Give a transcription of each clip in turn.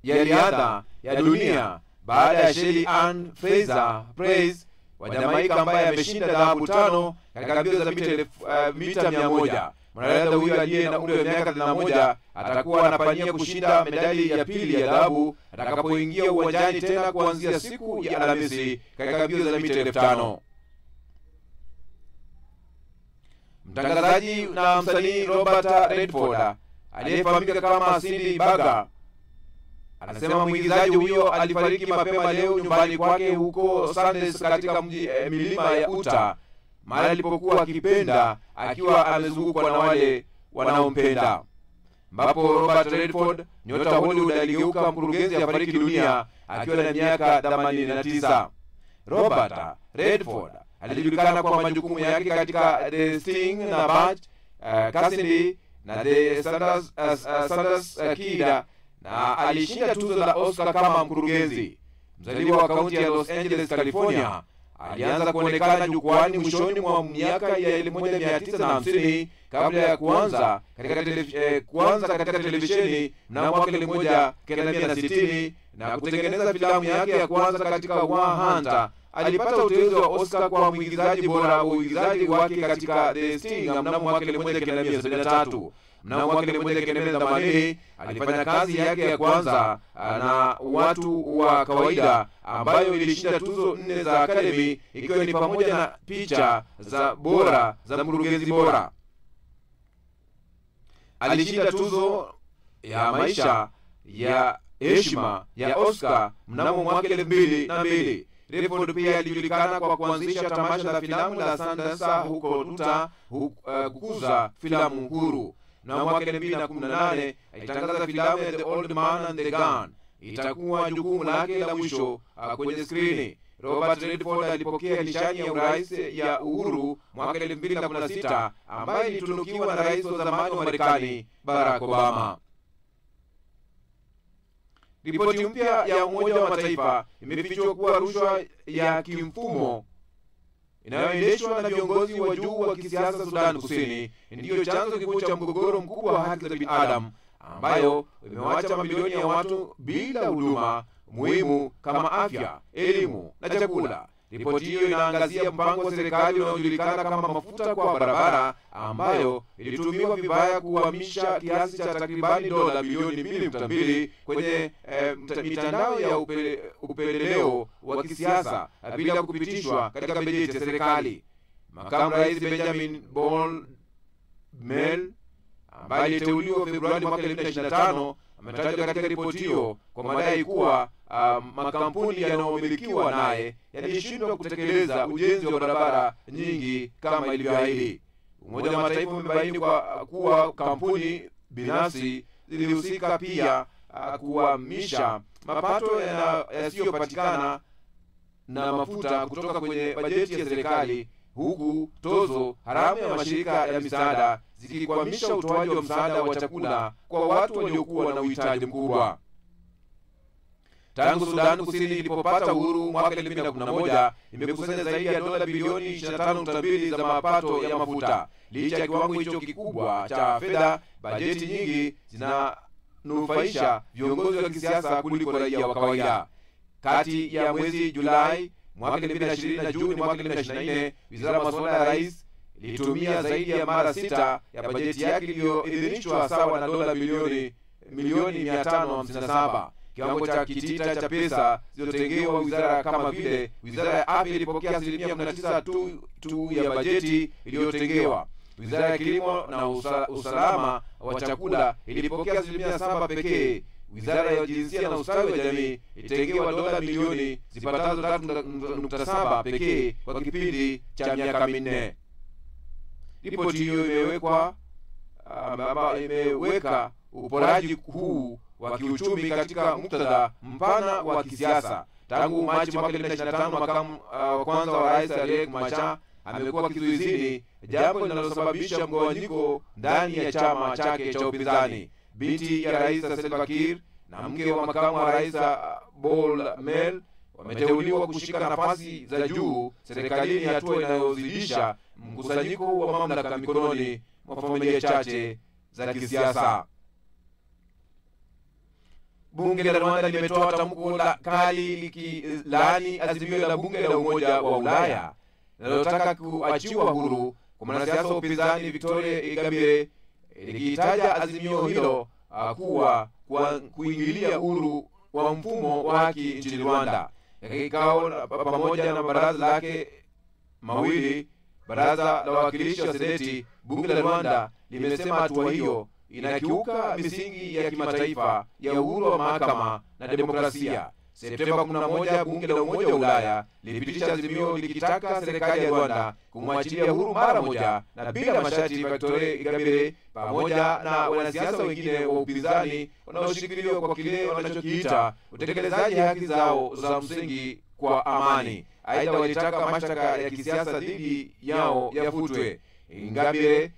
ya riadha ya dunia baada ya Shelly Ann Fraser Price wa Jamaica ambaye ameshinda dhahabu 5 katika mbio za mita 100. Mwanariadha huyu aliye na umri wa miaka 31 atakuwa anapania kushinda medali ya pili ya dhahabu atakapoingia uwanjani tena kuanzia siku ya Alhamisi katika mbio za mita 5000. Mtangazaji na msanii Robert Redford aliyefahamika kama Cindy Baga anasema mwigizaji huyo alifariki mapema leo nyumbani kwake huko Sanders katika milima ya Utah, mahali alipokuwa akipenda akiwa amezungukwa na wale wanaompenda. Ambapo Robert Redford, nyota Hollywood, aligeuka mkurugenzi afariki dunia akiwa na miaka 89. Robert Redford alijulikana kwa majukumu yake katika The Sting na Butch Cassidy na The Sanders Kid, na alishinda tuzo la Oscar kama mkurugenzi. Mzaliwa wa kaunti ya Los Angeles, California, alianza kuonekana jukwani mwishoni mwa miaka ya 1950 kabla ya kuanza katika televisheni mnamo mwaka 1960 na kutengeneza filamu yake ya kwanza katika War Hunter. Alipata uteuzi wa Oscar kwa mwigizaji bora wa uigizaji wake katika The Sting mnamo mwaka 1973. Mnamo mwaka 1980 alifanya kazi yake ya kwanza na Watu wa Kawaida ambayo ilishinda tuzo 4 za Academy, ikiwa ni pamoja na picha za bora za mkurugenzi bora. Alishinda tuzo ya maisha ya heshima ya Oscar mnamo mwaka 2002. Redford pia alijulikana kwa kuanzisha tamasha la filamu la Sundance huko Utah kukuza filamu huru. Na mwaka 2018 alitangaza filamu ya The Old Man and the Gun itakuwa jukumu lake la mwisho kwenye skrini. Robert Redford alipokea nishani ya urais ya uhuru mwaka 2016 ambayo ilitunukiwa na rais wa zamani wa Marekani Barack Obama. Ripoti mpya ya Umoja wa Mataifa imefichua kuwa rushwa ya kimfumo inayoendeshwa na viongozi wa juu wa kisiasa Sudan Kusini ndiyo chanzo kikuu cha mgogoro mkubwa wa haki za binadamu ambayo imewaacha mamilioni ya watu bila huduma muhimu kama afya, elimu na chakula. Ripoti hiyo inaangazia mpango wa serikali unaojulikana kama mafuta kwa barabara ambayo ilitumiwa vibaya kuhamisha kiasi cha takribani dola bilioni 2.2 kwenye mitandao ya upendeleo wa kisiasa bila kupitishwa katika bajeti ya serikali. Makamu Rais Benjamin Mel ambaye aliteuliwa Februari mwaka 2025 ametajwa katika ripoti hiyo kwa madai kuwa makampuni yanayomilikiwa naye yalishindwa kutekeleza ujenzi wa barabara nyingi kama ilivyoahidi. Umoja wa Mataifa umebaini kuwa kampuni binafsi zilihusika pia kuhamisha mapato yasiyopatikana na mafuta kutoka kwenye bajeti ya serikali, huku tozo haramu ya mashirika ya misaada zikikwamisha utoaji wa msaada wa chakula kwa watu waliokuwa na uhitaji mkubwa. Tangu Sudan Kusini ilipopata uhuru mwaka 2011 imekusanya zaidi ya dola bilioni 25.2 za mapato ya mafuta. Licha ya kiwango hicho kikubwa cha fedha, bajeti nyingi zinanufaisha viongozi wa kisiasa kuliko raia wa kawaida. Kati ya mwezi Julai mwaka 2020 na Juni mwaka 2024, Wizara ya Masuala ya Rais ilitumia zaidi ya mara 6 ya bajeti yake iliyoidhinishwa sawa na dola milioni 557. Kiwango cha kitita cha pesa zilizotengewa wizara kama vile Wizara ya Afya ilipokea 19% tu ya bajeti iliyotengewa. Wizara ya Kilimo na Usalama wa Chakula ilipokea 7% pekee. Wizara ya Jinsia na Ustawi wa Jamii ilitengewa dola milioni zipatazo 3.7 pekee kwa kipindi cha miaka 4. Ripoti hiyo imeweka uporaji huu wa kiuchumi katika muktadha mpana wa kisiasa. Tangu Machi mwaka 2025, makamu wa kwanza wa rais Riek Machar amekuwa kizuizini, jambo linalosababisha mgawanyiko ndani ya chama chake cha upinzani. Binti ya rais Salva Kiir na mke wa makamu wa rais Bol Mel wameteuliwa kushika nafasi za juu serikalini, hatua inayozidisha mkusanyiko wa mamlaka mikononi mwa familia chache za kisiasa. bunge la Rwanda limetoa tamko la kali likilaani azimio la bunge la Umoja wa Ulaya linalotaka kuachiwa huru kwa mwanasiasa wa upinzani Victoire Ingabire, likitaja azimio hilo kuwa kuingilia uhuru wa mfumo wa haki nchini Rwanda. Kikao pamoja na baraza lake mawili, baraza la wawakilishi wa seneti, bunge la Rwanda limesema hatua hiyo inakiuka misingi ya kimataifa ya uhuru wa mahakama na demokrasia. Septemba 11, bunge la Umoja wa Ulaya lilipitisha azimio likitaka serikali ya Rwanda kumwachilia huru mara moja na bila masharti Victoire Ingabire pamoja na wanasiasa wengine wa upinzani wanaoshikiliwa kwa kile wanachokiita utekelezaji haki zao za msingi kwa amani. Aidha, walitaka mashtaka ya kisiasa dhidi yao yafutwe. Ingabire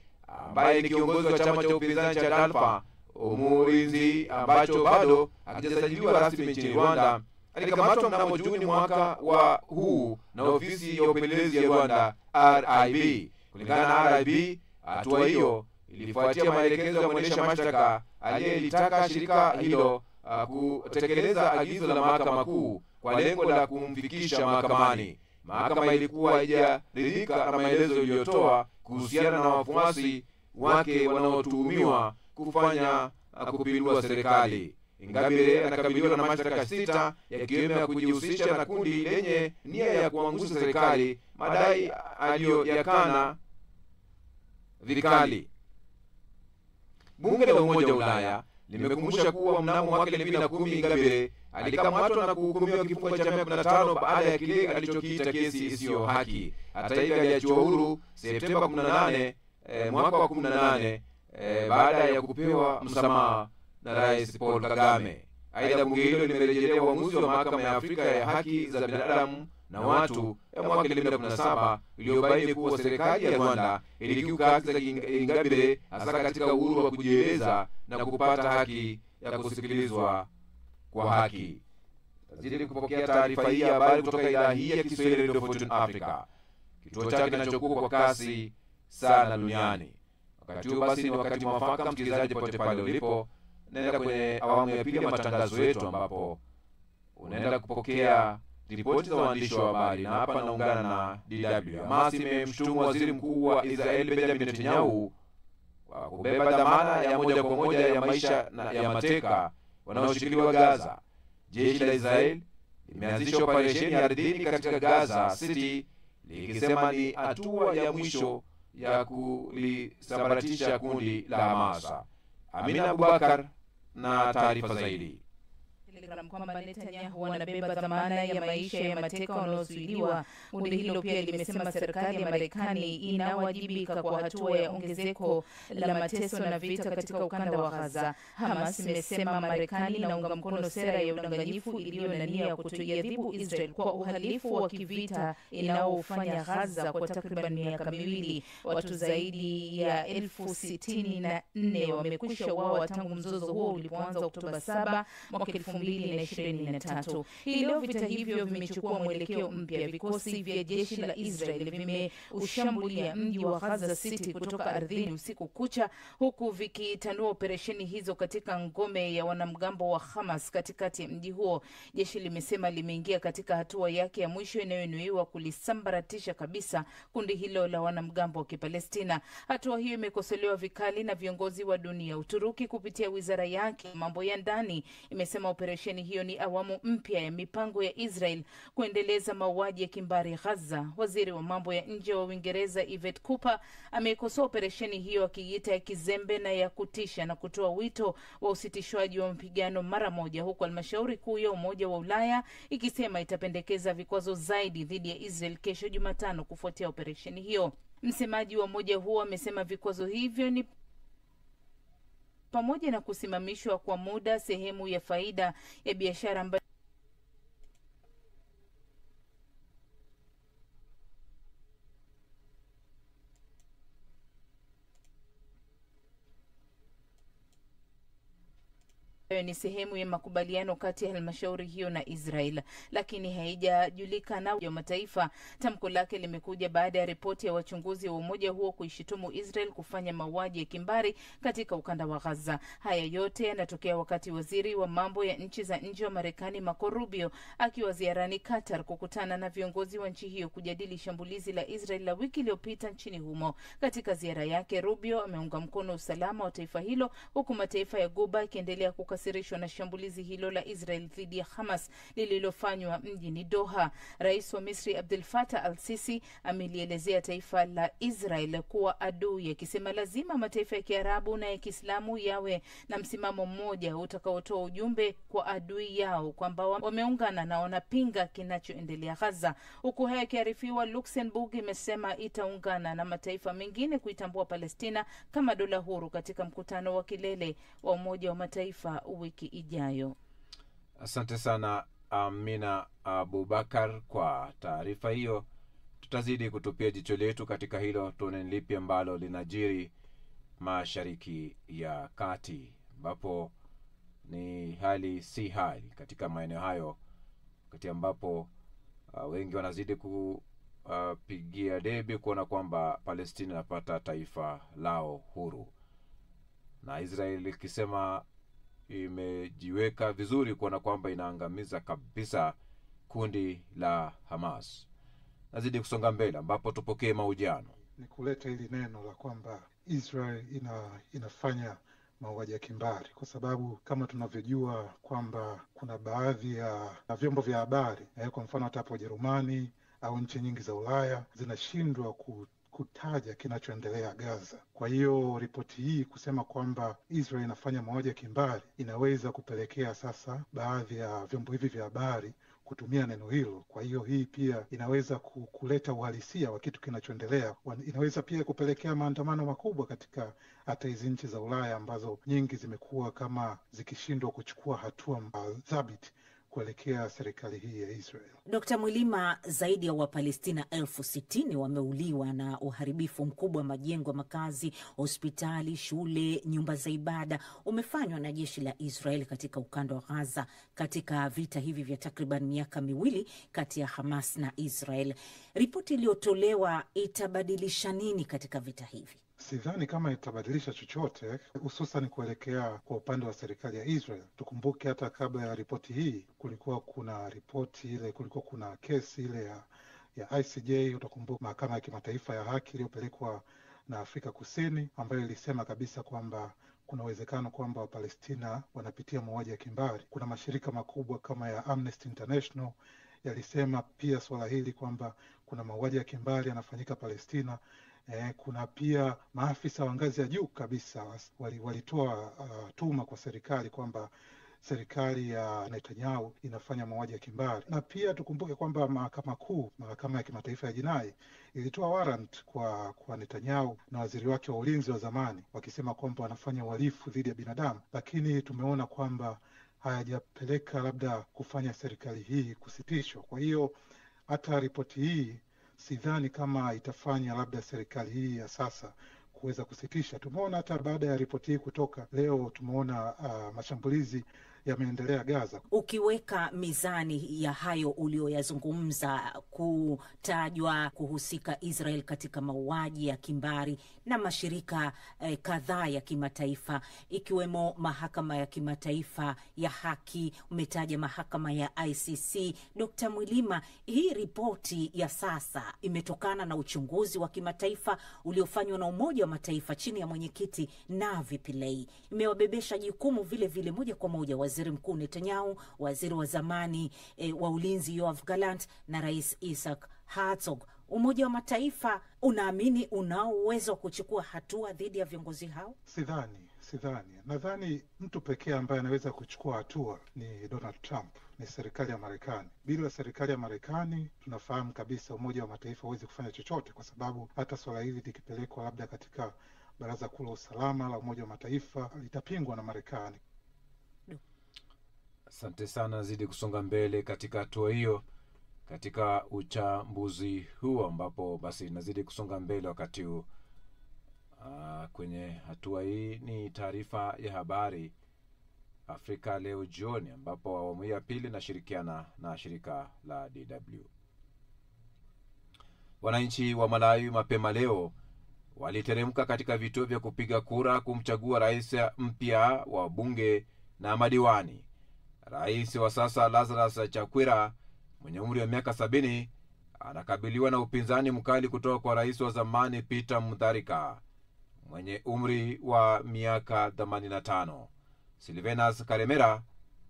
ambaye ni kiongozi wa chama cha upinzani cha Dalfa Umurinzi ambacho bado hakijasajiliwa rasmi nchini Rwanda, alikamatwa mnamo Juni mwaka wa huu na ofisi ya upelelezi ya Rwanda RIB. Kulingana na RIB, hatua hiyo ilifuatia maelekezo ya mwendesha mashtaka aliyelitaka shirika hilo kutekeleza agizo la mahakama kuu kwa lengo la kumfikisha mahakamani. Mahakama ilikuwa haijaridhika na maelezo iliyotoa kuhusiana na wafuasi wake wanaotuhumiwa kufanya kupindua serikali. Ingabire anakabiliwa na mashtaka 6 yakiwemo ya kujihusisha na kundi lenye nia ya kuangusha serikali, madai aliyoyakana vikali. Bunge la Umoja wa Ulaya limekumbusha kuwa mnamo mwaka 2010 Ingabire alikamatwa na kuhukumiwa kifungo cha miaka 15 baada ya kile alichokiita kesi isiyo haki. Hata hivyo, aliachiwa huru Septemba 18 mwaka wa 18 baada ya kupewa msamaha na Rais Paul Kagame. Aidha, bunge hilo limerejelea uamuzi wa mahakama ya Afrika ya haki za binadamu na watu ya mwaka 2017 iliyobaini kuwa serikali ya Rwanda ilikiuka haki za Ingabire, hasa katika uhuru wa kujieleza na kupata haki ya kusikilizwa kwa haki. Tazidi kupokea taarifa hii ya habari kutoka idhaa hii ya Kiswahili Radio Fortune Africa, kituo chake kinachokuwa kwa kasi sana duniani. Wakati huu basi ni wakati mwafaka, msikilizaji pote pale ulipo, nenda kwenye awamu ya pili ya matangazo yetu, ambapo unaenda kupokea ripoti za waandishi wa habari, na hapa naungana na DW. Hamas imemshutumu waziri mkuu wa Israel Benjamin Netanyahu kwa kubeba dhamana ya moja kwa moja ya maisha na ya mateka wanaoshikiliwa Gaza. Jeshi la Israel limeanzisha operesheni ardhini katika Gaza City, likisema ni hatua ya mwisho ya kulisambaratisha kundi la Hamas. Amina Abubakar na taarifa zaidi. Kwamba Netanyahu wanabeba dhamana ya maisha ya mateka wanaozuiliwa. Kundi hilo pia limesema serikali ya Marekani inawajibika kwa hatua ya ongezeko la mateso na vita katika ukanda wa Gaza. Hamas imesema Marekani inaunga mkono sera ya udanganyifu iliyo na nia ya kutoiadhibu Israel kwa uhalifu wa kivita inaofanya Gaza kwa takriban miaka miwili. Watu zaidi ya 64,000 wamekwisha uawa tangu mzozo huo ulipoanza Oktoba 7 mwaka 2023. Hii leo vita hivyo vimechukua mwelekeo mpya. Vikosi vya jeshi la Israel vimeushambulia mji wa Gaza City kutoka ardhini usiku kucha, huku vikitanua operesheni hizo katika ngome ya wanamgambo wa Hamas katikati ya mji huo. Jeshi limesema limeingia katika hatua yake ya mwisho inayonuiwa kulisambaratisha kabisa kundi hilo la wanamgambo wa Kipalestina. Hatua hiyo imekosolewa vikali na viongozi wa dunia. Uturuki kupitia wizara yake mambo ya ndani imesema operesheni hiyo ni awamu mpya ya mipango ya Israel kuendeleza mauaji ya kimbari Gaza. Waziri wa mambo ya nje wa Uingereza Yvette Cooper amekosoa operesheni hiyo akiita ya kizembe na ya kutisha, na kutoa wito wa usitishwaji wa mapigano mara moja, huku halmashauri kuu ya Umoja wa Ulaya ikisema itapendekeza vikwazo zaidi dhidi ya Israel kesho Jumatano kufuatia operesheni hiyo. Msemaji wa umoja huo amesema vikwazo hivyo ni pamoja na kusimamishwa kwa muda sehemu ya faida ya biashara ni sehemu ya makubaliano kati ya halmashauri hiyo na Israel, lakini haijajulikana wa mataifa. Tamko lake limekuja baada ya ripoti ya wachunguzi wa umoja huo kuishitumu Israel kufanya mauaji ya kimbari katika ukanda wa Gaza. Haya yote yanatokea wakati waziri wa mambo ya nchi za nje wa Marekani Marco Rubio akiwa ziarani Qatar kukutana na viongozi wa nchi hiyo kujadili shambulizi la Israel la wiki iliyopita nchini humo. Katika ziara yake, Rubio ameunga mkono usalama wa taifa hilo, huku mataifa ya Ghuba yakiendelea kukasirishwa na shambulizi hilo la Israel dhidi ya Hamas lililofanywa mjini Doha. Rais wa Misri Abdel Fattah al-Sisi amelielezea taifa la Israel kuwa adui, akisema lazima mataifa ya Kiarabu na ya Kiislamu yawe na msimamo mmoja utakaotoa ujumbe kwa adui yao kwamba wameungana na wanapinga kinachoendelea Gaza. Huku haya yakiarifiwa, Luxembourg imesema itaungana na mataifa mengine kuitambua Palestina kama dola huru katika mkutano wa kilele wa Umoja wa Mataifa wiki ijayo. Asante sana Amina Abubakar kwa taarifa hiyo. Tutazidi kutupia jicho letu katika hilo, tuone lipi ambalo linajiri Mashariki ya Kati, ambapo ni hali si hali katika maeneo hayo, wakati ambapo wengi wanazidi kupigia debe kuona kwamba Palestina inapata taifa lao huru, na Israeli ikisema imejiweka vizuri kuona kwamba inaangamiza kabisa kundi la Hamas. Nazidi kusonga mbele, ambapo tupokee mahojiano. Ni kuleta hili neno la kwamba Israel inafanya mauaji ya kimbari, kwa sababu kama tunavyojua kwamba kuna baadhi ya vyombo vya habari kwa mfano hata hapo Ujerumani au nchi nyingi za Ulaya zinashindwa kutaja kinachoendelea Gaza. Kwa hiyo ripoti hii kusema kwamba Israel inafanya mauaji ya kimbari inaweza kupelekea sasa baadhi ya vyombo hivi vya habari kutumia neno hilo. Kwa hiyo hii pia inaweza kuleta uhalisia wa kitu kinachoendelea. Inaweza pia kupelekea maandamano makubwa katika hata hizi nchi za Ulaya ambazo nyingi zimekuwa kama zikishindwa kuchukua hatua thabiti kuelekea serikali hii ya Israel. Dr. Mwilima, zaidi ya Wapalestina 60,000 wameuliwa na uharibifu mkubwa wa majengo ya makazi, hospitali, shule, nyumba za ibada umefanywa na jeshi la Israel katika ukanda wa Gaza katika vita hivi vya takriban miaka miwili kati ya Hamas na Israel. Ripoti iliyotolewa itabadilisha nini katika vita hivi? Sidhani kama itabadilisha chochote, hususan kuelekea kwa upande wa serikali ya Israel. Tukumbuke hata kabla ya ripoti hii kulikuwa kuna kesi ile ya ICJ, utakumbuka mahakama ya kimataifa ya haki iliyopelekwa na Afrika Kusini, ambayo ilisema kabisa kwamba kuna uwezekano kwamba Wapalestina wanapitia mauaji ya kimbari. Kuna mashirika makubwa kama ya Amnesty International yalisema pia swala hili kwamba kuna mauaji ya kimbari yanafanyika Palestina. Kuna pia maafisa wa ngazi ya juu kabisa walitoa tuma kwa serikali kwamba serikali ya Netanyahu inafanya mauaji ya kimbari. Na pia tukumbuke kwamba mahakama ya kimataifa ya jinai ilitoa warrant kwa Netanyahu na waziri wake wa ulinzi wa zamani, wakisema kwamba wanafanya uhalifu dhidi ya binadamu, lakini tumeona kwamba hayajapeleka labda kufanya serikali hii kusitishwa. Kwa hiyo hata ripoti hii sidhani kama itafanya labda serikali hii ya sasa kuweza kusitisha. Tumeona hata baada ya ripoti hii kutoka leo, tumeona mashambulizi yameendelea Gaza. Ukiweka mizani ya hayo ulioyazungumza, kutajwa kuhusika Israel katika mauaji ya kimbari na mashirika kadhaa ya kimataifa ikiwemo mahakama ya kimataifa ya haki, umetaja mahakama ya ICC. Dr. Mwilima, hii ripoti ya sasa imetokana na uchunguzi wa kimataifa uliofanywa na Umoja wa Mataifa chini ya mwenyekiti Navi Pillay. Imewabebesha jukumu vile vile moja kwa moja Waziri Mkuu Netanyahu, waziri wa zamani wa ulinzi Yoav Gallant na Rais Isaac Herzog. Umoja wa Mataifa unaamini unao uwezo wa kuchukua hatua dhidi ya viongozi hao? Sidhani. Nadhani mtu pekee ambaye anaweza kuchukua hatua ni Donald Trump, ni serikali ya Marekani. Bila serikali ya Marekani tunafahamu kabisa Umoja wa Mataifa hauwezi kufanya chochote, kwa sababu hata swala hili likipelekwa labda katika Baraza Kuu la Usalama la Umoja wa Mataifa litapingwa na Marekani. Asante sana, zidi kusonga mbele katika hatua hiyo, katika uchambuzi huu, ambapo basi nazidi kusonga mbele wakati huu. Kwenye hatua hii ni taarifa ya habari Afrika leo jioni, ambapo awamu ya pili nashirikiana na shirika la DW. Wananchi wa Malawi mapema leo waliteremka katika vituo vya kupiga kura kumchagua rais mpya wa bunge na madiwani. Rais wa sasa Lazarus Chakwera mwenye umri wa miaka 70 anakabiliwa na upinzani mkali kutoka kwa rais wa zamani Peter Mutharika mwenye umri wa miaka 85. Silvenas Karemera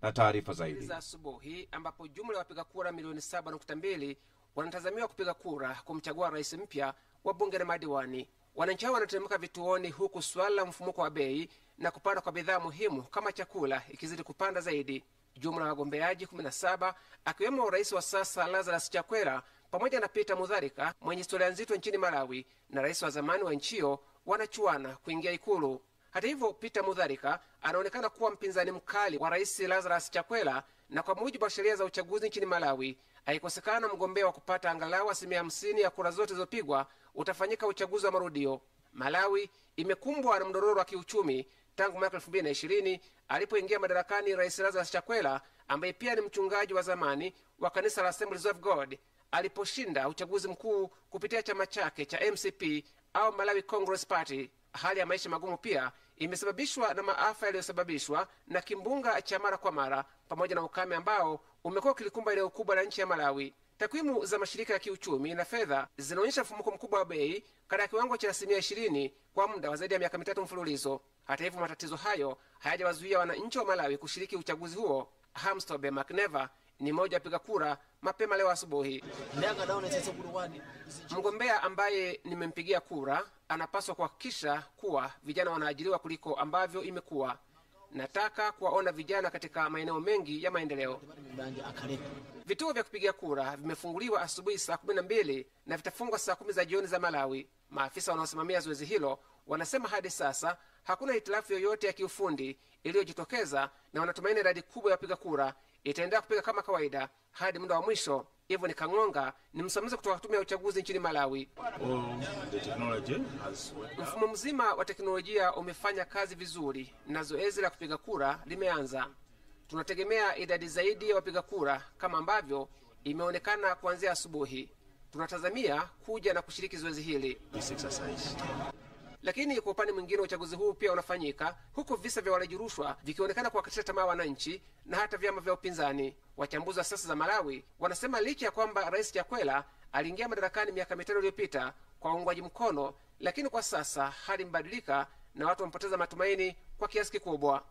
na taarifa zaidi. Za asubuhi ambapo jumla ya wapiga kura milioni 7.2 wanatazamiwa kupiga kura kumchagua rais mpya wa bunge na madiwani. Wananchi hao wanateremka vituoni, huku swala la mfumuko wa bei na kupanda kwa bidhaa muhimu kama chakula ikizidi kupanda zaidi. Jumla ya wagombeaji 17 akiwemo rais wa sasa Lazarus Chakwera pamoja na Peter Mutharika mwenye historia nzito nchini Malawi na rais wa zamani wa nchi hiyo wanachuana kuingia ikulu. Hata hivyo, Peter Mutharika anaonekana kuwa mpinzani mkali wa rais Lazarus Chakwera, na kwa mujibu wa sheria za uchaguzi nchini Malawi haikosekana mgombea wa kupata angalau 50% ya kura zote zilizopigwa utafanyika uchaguzi wa marudio. Malawi imekumbwa na mdororo wa kiuchumi tangu mwaka 2020 alipoingia madarakani rais Lazarus Chakwera ambaye pia ni mchungaji wa zamani wa kanisa la Assemblies of God aliposhinda uchaguzi mkuu kupitia chama chake cha MCP au Malawi Congress Party. Hali ya maisha magumu pia imesababishwa na maafa yaliyosababishwa na kimbunga cha mara kwa mara pamoja na ukame ambao umekuwa ukilikumba eneo kubwa la nchi ya Malawi. Takwimu za mashirika ya kiuchumi na fedha zinaonyesha mfumuko mkubwa wa bei katika kiwango cha 20% kwa muda wa zaidi ya miaka 3 mfululizo. Hata hivyo, matatizo hayo hayajawazuia wananchi wa Malawi kushiriki uchaguzi huo. Hamstobe McNeva ni mmoja wapiga kura mapema leo asubuhi. Mgombea ambaye nimempigia kura anapaswa kuhakikisha kuwa vijana wanaajiriwa kuliko ambavyo imekuwa. Nataka kuwaona vijana katika maeneo mengi ya maendeleo. Vituo vya kupigia kura vimefunguliwa asubuhi saa 12 na vitafungwa saa 10 za jioni za Malawi. Maafisa wanaosimamia zoezi hilo wanasema hadi sasa hakuna hitilafu yoyote ya kiufundi iliyojitokeza, na wanatumaini idadi kubwa ya wapiga kura itaendelea kupiga kama kawaida hadi muda wa mwisho. Hivyo ni Kang'onga ni msimamizi kutoka tume ya uchaguzi nchini Malawi. Mfumo mzima wa teknolojia umefanya kazi vizuri na zoezi la kupiga kura limeanza. Tunategemea idadi zaidi ya wapiga kura kama ambavyo imeonekana kuanzia asubuhi. Tunatazamia kuja na kushiriki zoezi hili. Lakini kwa upande mwingine, uchaguzi huu pia unafanyika huku visa vya walaji rushwa vikionekana kuwakatisha tamaa wananchi na hata vyama vya upinzani. Wachambuzi wa siasa za Malawi wanasema licha ya kwamba rais Chakwera aliingia madarakani miaka 5 iliyopita kwa uungwaji mkono, lakini kwa sasa hali mbadilika na watu wamepoteza matumaini kwa kiasi kikubwa.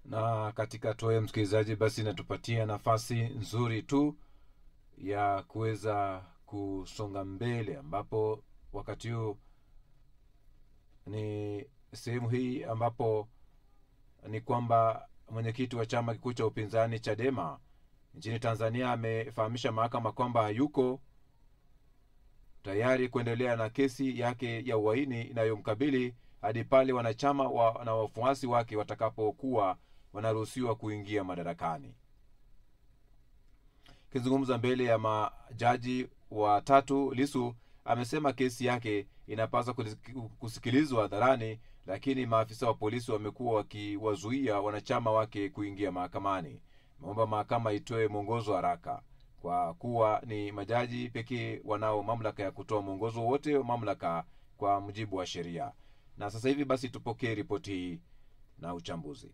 Na katika toe msikilizaji, basi natupatia nafasi nzuri tu ya kuweza kusonga mbele, ambapo wakati huu ni sehemu hii ambapo ni kwamba mwenyekiti wa chama kikuu cha upinzani Chadema nchini Tanzania amefahamisha mahakama kwamba hayuko tayari kuendelea na kesi yake ya uhaini inayomkabili hadi pale wanachama na wafuasi wake watakapokuwa wanaruhusiwa kuingia madarakani. Kizungumza mbele ya majaji watatu, Lissu amesema kesi yake inapaswa kusikilizwa hadharani, lakini maafisa wa polisi wamekuwa wakiwazuia wanachama wake kuingia mahakamani. Ameomba mahakama itoe mwongozo haraka kwa kuwa ni majaji pekee wanao mamlaka ya kutoa mwongozo wote wa mamlaka kwa mujibu wa sheria. Na sasa hivi basi tupokee ripoti hii na uchambuzi.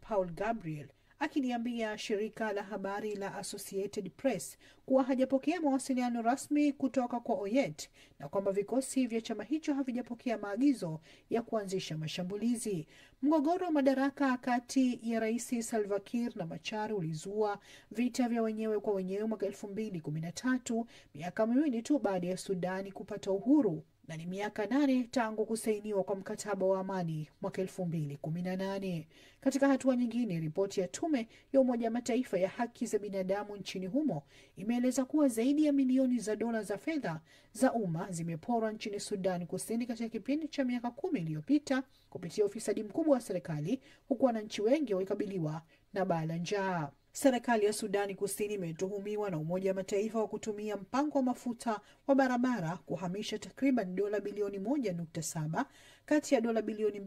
Paul Gabriel akiliambia shirika la habari la Associated Press kuwa hajapokea mawasiliano rasmi kutoka kwa Oyet na kwamba vikosi vya chama hicho havijapokea maagizo ya kuanzisha mashambulizi. Mgogoro wa madaraka kati ya Rais Salva Kiir na Machar ulizua vita vya wenyewe kwa wenyewe mwaka 2013, miaka miwili tu baada ya Sudani kupata uhuru, na ni miaka 8 tangu kusainiwa kwa mkataba wa amani mwaka 2018. Katika hatua nyingine, ripoti ya tume ya Umoja wa Mataifa ya haki za binadamu nchini humo imeeleza kuwa zaidi ya milioni za dola za fedha za umma zimeporwa nchini Sudan Kusini katika kipindi cha miaka 10 iliyopita kupitia ufisadi mkubwa wa serikali, huku wananchi wengi wakikabiliwa na baa la njaa. Serikali ya Sudani Kusini imetuhumiwa na Umoja wa Mataifa wa kutumia mpango wa mafuta wa barabara kuhamisha takriban dola bilioni 1.7 kati ya dola bilioni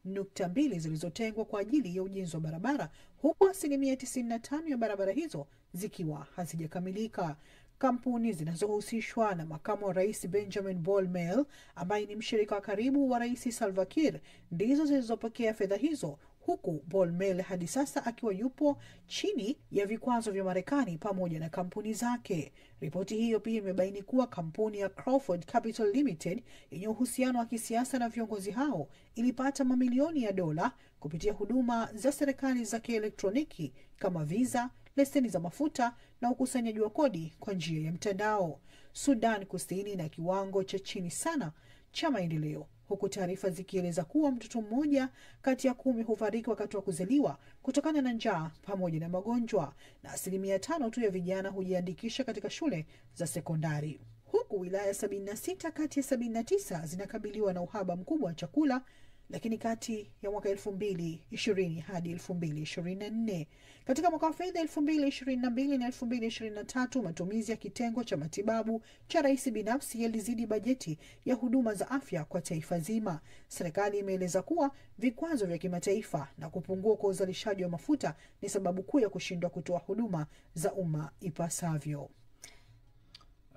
4.2 zilizotengwa kwa ajili ya ujenzi wa barabara, huku 95% ya barabara hizo zikiwa hazijakamilika. Kampuni zinazohusishwa na makamu wa rais Benjamin Bolmel, ambaye ni mshirika wa karibu wa rais Salva Kiir, ndizo zilizopokea fedha hizo, huku Bolmel hadi sasa akiwa yupo chini ya vikwazo vya Marekani pamoja na kampuni zake. Ripoti hiyo pia imebaini kuwa kampuni ya Crawford Capital Limited yenye uhusiano wa kisiasa na viongozi hao ilipata mamilioni ya dola kupitia huduma za serikali za kielektroniki kama visa, leseni za mafuta na ukusanyaji wa kodi kwa njia ya mtandao. Sudan Kusini na kiwango cha chini sana cha maendeleo, huku taarifa zikieleza kuwa mtoto mmoja kati ya 10 hufariki wakati wa kuzaliwa kutokana na njaa pamoja na magonjwa, na 5% tu ya vijana hujiandikisha katika shule za sekondari, huku wilaya 76 kati ya 79 zinakabiliwa na uhaba mkubwa wa chakula. Lakini kati ya mwaka 2020 hadi 2024, katika mwaka wa fedha 2022 na 2023, matumizi ya kitengo cha matibabu cha rais binafsi yalizidi bajeti ya huduma za afya kwa taifa zima. Serikali imeeleza kuwa vikwazo vya kimataifa na kupungua kwa uzalishaji wa mafuta ni sababu kuu ya kushindwa kutoa huduma za umma ipasavyo.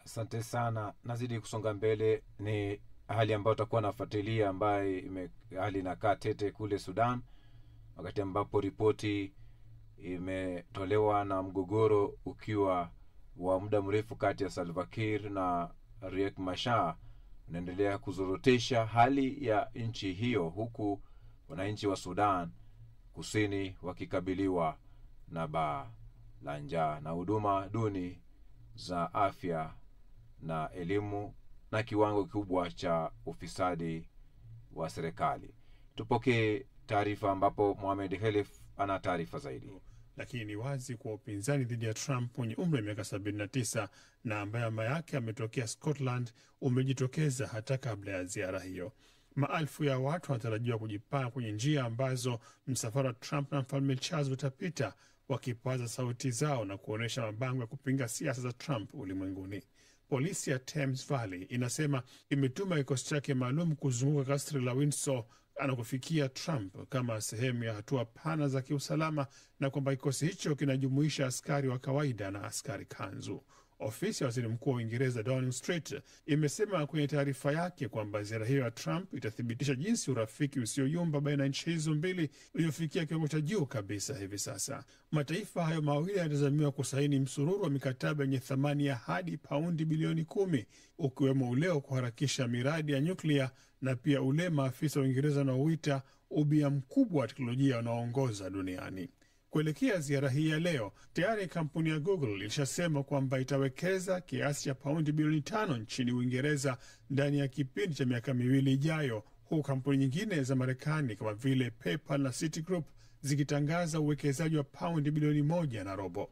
Asante sana. Nazidi kusonga mbele. Ni hali ambayo tutakuwa nafuatilia, ambaye hali inakaa tete kule Sudan, wakati ambapo ripoti imetolewa na mgogoro ukiwa wa muda mrefu kati ya Salva Kiir na Riek Machar unaendelea kuzorotesha hali ya nchi hiyo, huku wananchi wa Sudan Kusini wakikabiliwa na baa la njaa na huduma duni za afya na elimu na kiwango kikubwa cha ufisadi wa serikali. Tupokee taarifa ambapo Mohamed Khelef ana taarifa zaidi. Lakini ni wazi kwa upinzani dhidi ya Trump mwenye umri wa miaka 79 na ambaye mama yake ametokea Scotland umejitokeza hata kabla ya ziara hiyo. Maelfu ya watu wanatarajiwa kujipanga kwenye njia ambazo msafara wa Trump na mfalme Charles utapita, wakipaza sauti zao na kuonesha mabango ya kupinga siasa za Trump ulimwenguni. Polisi ya Thames Valley inasema imetuma kikosi chake maalum kuzunguka kasri la Windsor anakofikia Trump kama sehemu ya hatua pana za kiusalama, na kwamba kikosi hicho kinajumuisha askari wa kawaida na askari kanzu. Ofisi ya waziri mkuu wa Uingereza Downing Street imesema kwenye taarifa yake kwamba ziara hiyo ya Trump itathibitisha jinsi urafiki usioyumba baina ya nchi hizo mbili uliofikia kiwango cha juu kabisa hivi sasa. Mataifa hayo mawili yanatazamiwa kusaini msururu wa mikataba yenye thamani ya hadi paundi bilioni 10, ukiwemo ule wa kuharakisha miradi ya nyuklia na pia ule maafisa wa Uingereza wanaoita ubia mkubwa wa teknolojia unaoongoza duniani. Kuelekea ziara hii ya leo, tayari kampuni ya Google ilishasema kwamba itawekeza kiasi cha paundi bilioni 5 nchini Uingereza ndani ya kipindi cha miaka 2 ijayo, huku kampuni nyingine za Marekani kama vile PayPal na Citigroup zikitangaza uwekezaji wa paundi bilioni 1.5.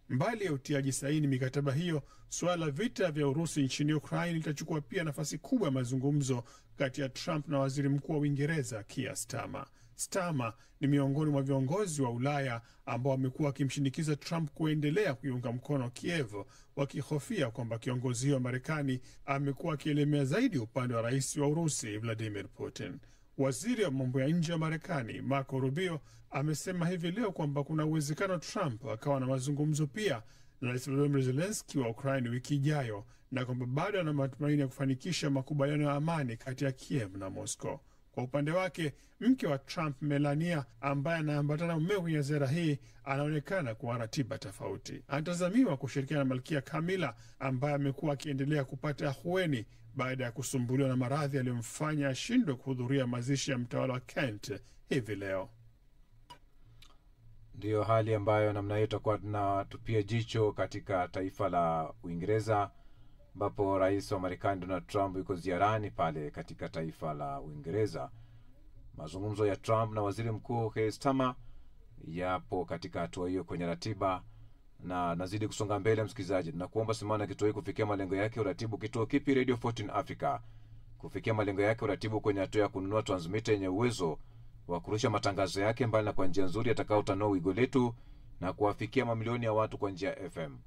Mbali ya utiaji saini mikataba hiyo, suala la vita vya Urusi nchini Ukraine litachukua pia nafasi kubwa ya mazungumzo kati ya Trump na waziri mkuu wa Uingereza Keir Starmer. Starmer ni miongoni mwa viongozi wa Ulaya ambao wamekuwa wakimshinikiza Trump kuendelea kuiunga mkono Kiev, wakihofia kwamba kiongozi huyo wa Marekani amekuwa akielemea zaidi upande wa rais wa Urusi Vladimir Putin. Waziri wa mambo ya nje wa Marekani Marco Rubio amesema hivi leo kwamba kuna uwezekano Trump akawa na mazungumzo pia na Rais Volodymyr Zelensky wa Ukraine wiki ijayo, na kwamba bado ana matumaini ya kufanikisha makubaliano ya amani kati ya Kiev na Moscow. Kwa upande wake, mke wa Trump Melania, ambaye anaambatana mumewe kwenye ziara hii, anaonekana kuwa ratiba tofauti. Anatazamiwa kushirikiana na Malkia Camilla ambaye amekuwa akiendelea kupata ahueni baada ya kusumbuliwa na maradhi aliyomfanya ashindwe kuhudhuria mazishi ya mtawala wa Kent hivi leo. Ndiyo hali ambayo namna hiyo tutakuwa tunatupia jicho katika taifa la Uingereza, ambapo rais wa Marekani Donald Trump yuko ziarani pale katika taifa la Uingereza. Mazungumzo ya Trump na waziri mkuu Keir Starmer yapo katika hatua hiyo kwenye ratiba, na nazidi kusonga mbele. Msikilizaji, tunakuomba simama kituo hiki kufikia malengo yake. Uratibu kituo kipi Radio 14 Africa kufikia malengo yake. Uratibu kwenye hatua ya kununua transmitter yenye uwezo wa kurusha matangazo yake mbali na kwa njia nzuri atakayotanua wigo letu na kuwafikia mamilioni ya watu kwa njia ya FM.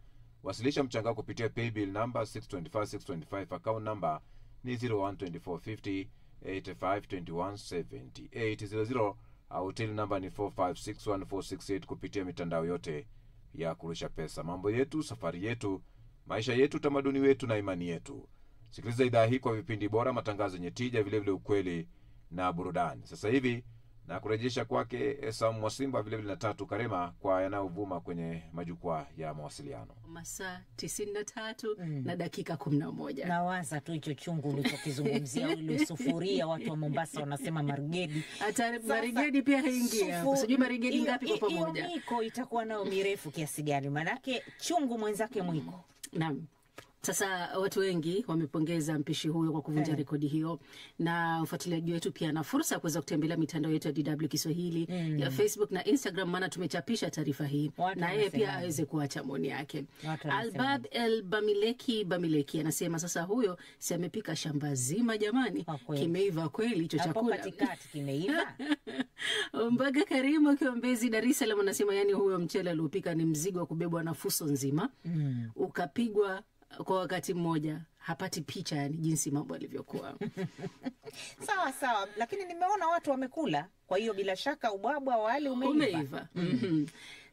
Wasilisha mchango kupitia paybill number 625625, account number ni 012450 800 au till number ni 4561468 kupitia mitandao yote ya kurusha pesa. Mambo yetu, safari yetu, maisha yetu, tamaduni wetu na imani yetu. Sikiliza idhaa hii kwa vipindi bora, matangazo yenye tija, vile vile ukweli na burudani. Sasa hivi na kurejesha kwake Sam Mwasimba vile vile na Tatu Karema kwa yanayovuma kwenye majukwaa ya mawasiliano. Masaa 93 na dakika 11. Nawaza tu hicho chungu ulichokizungumzia ule sufuria, watu wa Mombasa wanasema marigedi. Hata marigedi pia haingia. Sijui marigedi ngapi kwa pamoja. Hiyo miko itakuwa nao mirefu kiasi gani? Manake chungu mwenzake mwiko. Naam. Sasa watu wengi wamepongeza mpishi huyo kwa kuvunja rekodi hiyo, na ufuatiliaji wetu pia na fursa ya kuweza kutembelea mitandao yetu ya DW Kiswahili ya Facebook na Instagram, maana tumechapisha taarifa hii na yeye pia aweze kuacha maoni yake. Albab El Bamileki anasema sasa huyo si amepika shamba zima jamani, kimeiva kweli hicho chakula. Hapo katikati kimeiva. Mbaga Karimu akiwa Mbezi Dar es Salaam anasema yani huyo mchele aliopika ni mzigo wa kubebwa na fuso nzima. Ukapigwa kwa wakati mmoja, hapati picha yani jinsi mambo yalivyokuwa. Sawa, lakini nimeona watu wamekula. Kwa hiyo bila shaka ubwabwa wali umeiva.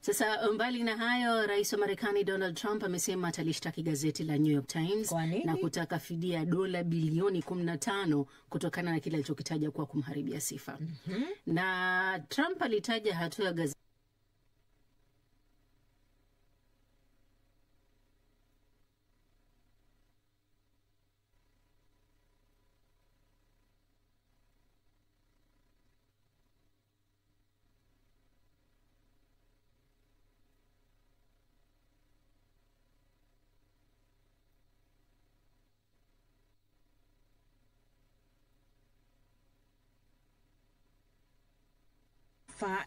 Sasa mbali na hayo, Rais wa Marekani Donald Trump amesema atalishtaki gazeti la New York Times na kutaka fidia dola bilioni 15 kutokana na kile alichokitaja kuwa kumharibia sifa. Na Trump alitaja hatua ya gazeti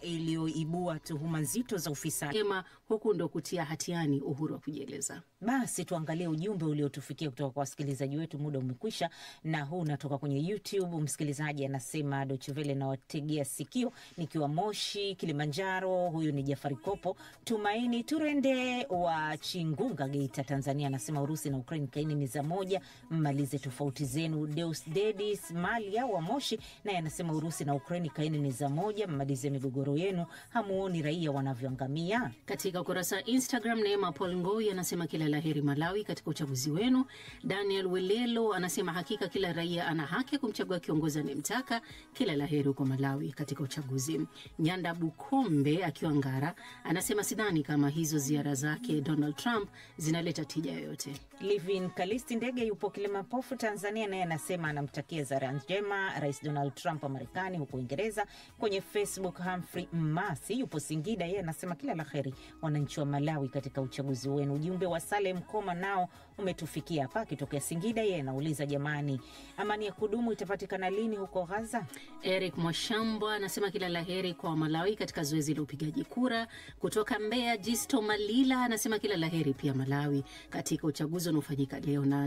iliyoibua tuhuma nzito za ufisadi. Ema huku ndo kutia hatiani uhuru wa kujieleza. Basi tuangalie ujumbe uliotufikia kutoka kwa wasikilizaji wetu. Muda umekwisha, na huu unatoka kwenye YouTube. Msikilizaji anasema Deutsche Welle na wategea sikio nikiwa Moshi, Kilimanjaro. Huyu ni Jafari Kopo. Tumaini Turende wa Chingunga, Geita, Tanzania anasema Urusi na Ukraine kaini ni za moja, mmalize tofauti zenu. Deus Dedis Malia wa Moshi naye anasema Urusi na Ukraine kaini ni za moja, mmalize migogoro yenu, hamuoni raia wanavyoangamia. Katika ukurasa wa Instagram, Neema Paul Ngoi anasema kila laheri Malawi katika uchaguzi wenu. Daniel Welelo anasema hakika kila raia ana haki kumchagua kiongozi anemtaka. Kila laheri huko Malawi katika uchaguzi. Nyanda Bukombe akiwa Ngara anasema sidhani kama hizo ziara zake Donald Trump zinaleta tija yoyote. Livin Kalisti Ndege yupo Kilimapofu, Tanzania, naye anasema anamtakia ziara njema Rais Donald Trump wa Marekani huko Uingereza. Kwenye Facebook, Humphrey Masi yupo Singida, yeye anasema kila laheri wananchi wa Malawi katika uchaguzi wenu. Ujumbe wa Salem Koma nao umetufikia hapa kitokea Singida, yeye anauliza jamani, amani ya kudumu itapatikana lini huko Gaza? Eric Mwashambwa anasema kila laheri kwa Malawi katika zoezi la upigaji kura. Kutoka Mbeya, Jisto Malila anasema kila laheri pia Malawi katika uchaguzi unaofanyika leo. Na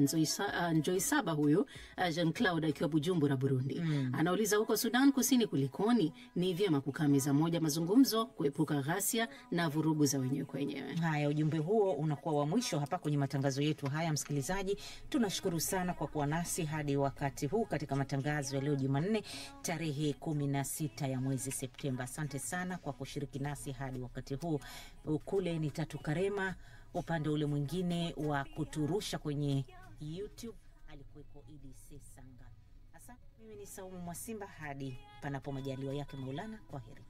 Njoi Saba huyu Jean Claude akiwa Bujumbura, Burundi anauliza huko Sudan Kusini kulikoni, ni vyema kukaa meza moja mazungumzo kuepuka ghasia na vurugu za wenyewe kwa wenyewe. Haya, ujumbe huo unakuwa wa mwisho hapa kwenye matangazo yetu haya. Msikilizaji, tunashukuru sana kwa kuwa nasi hadi wakati huu katika matangazo ya leo Jumanne tarehe 16 ya mwezi Septemba. Asante sana kwa kushiriki nasi hadi wakati huu. Kule ni Tatu Karema, upande ule mwingine wa kuturusha kwenye YouTube alikuweko Idi Sesanga. Sasa mimi ni Saumu Mwasimba, hadi panapo majaliwa yake Maulana, kwaheri.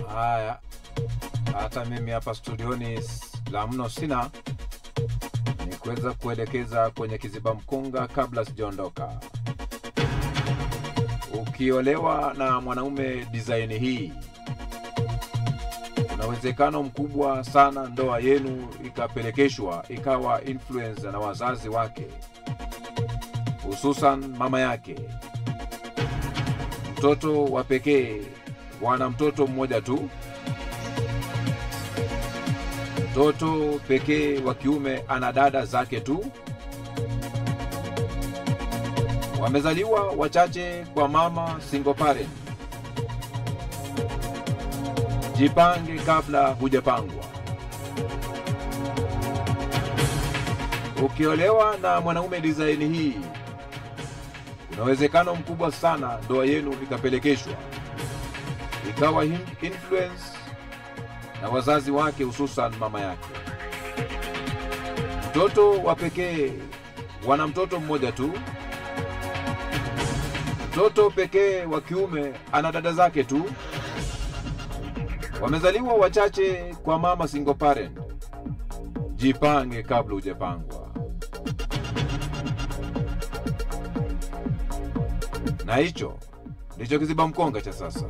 Haya, hata mimi hapa studioni la mno sina, ni kuweza kuelekeza kwenye kiziba mkunga kabla sijaondoka. Ukiolewa na mwanaume design hii, kuna uwezekano mkubwa sana ndoa yenu ikapelekeshwa ikawa influencer na wazazi wake, hususan mama yake. Mtoto wa pekee wana mtoto mmoja tu. Mtoto pekee wa kiume ana dada zake tu. Wamezaliwa wachache kwa mama single parent. Jipange kabla hujapangwa. Ukiolewa na mwanaume design hii, kuna uwezekano mkubwa sana ndoa yenu ikapelekeshwa, ikawa influence na wazazi wake, hususan mama yake. Mtoto wa pekee wana mtoto mmoja tu. Mtoto pekee wa kiume ana dada zake tu. Wamezaliwa wachache kwa mama single parent. Jipange kabla hujapangwa. Na hicho ndicho Kiziba Mkonga cha sasa.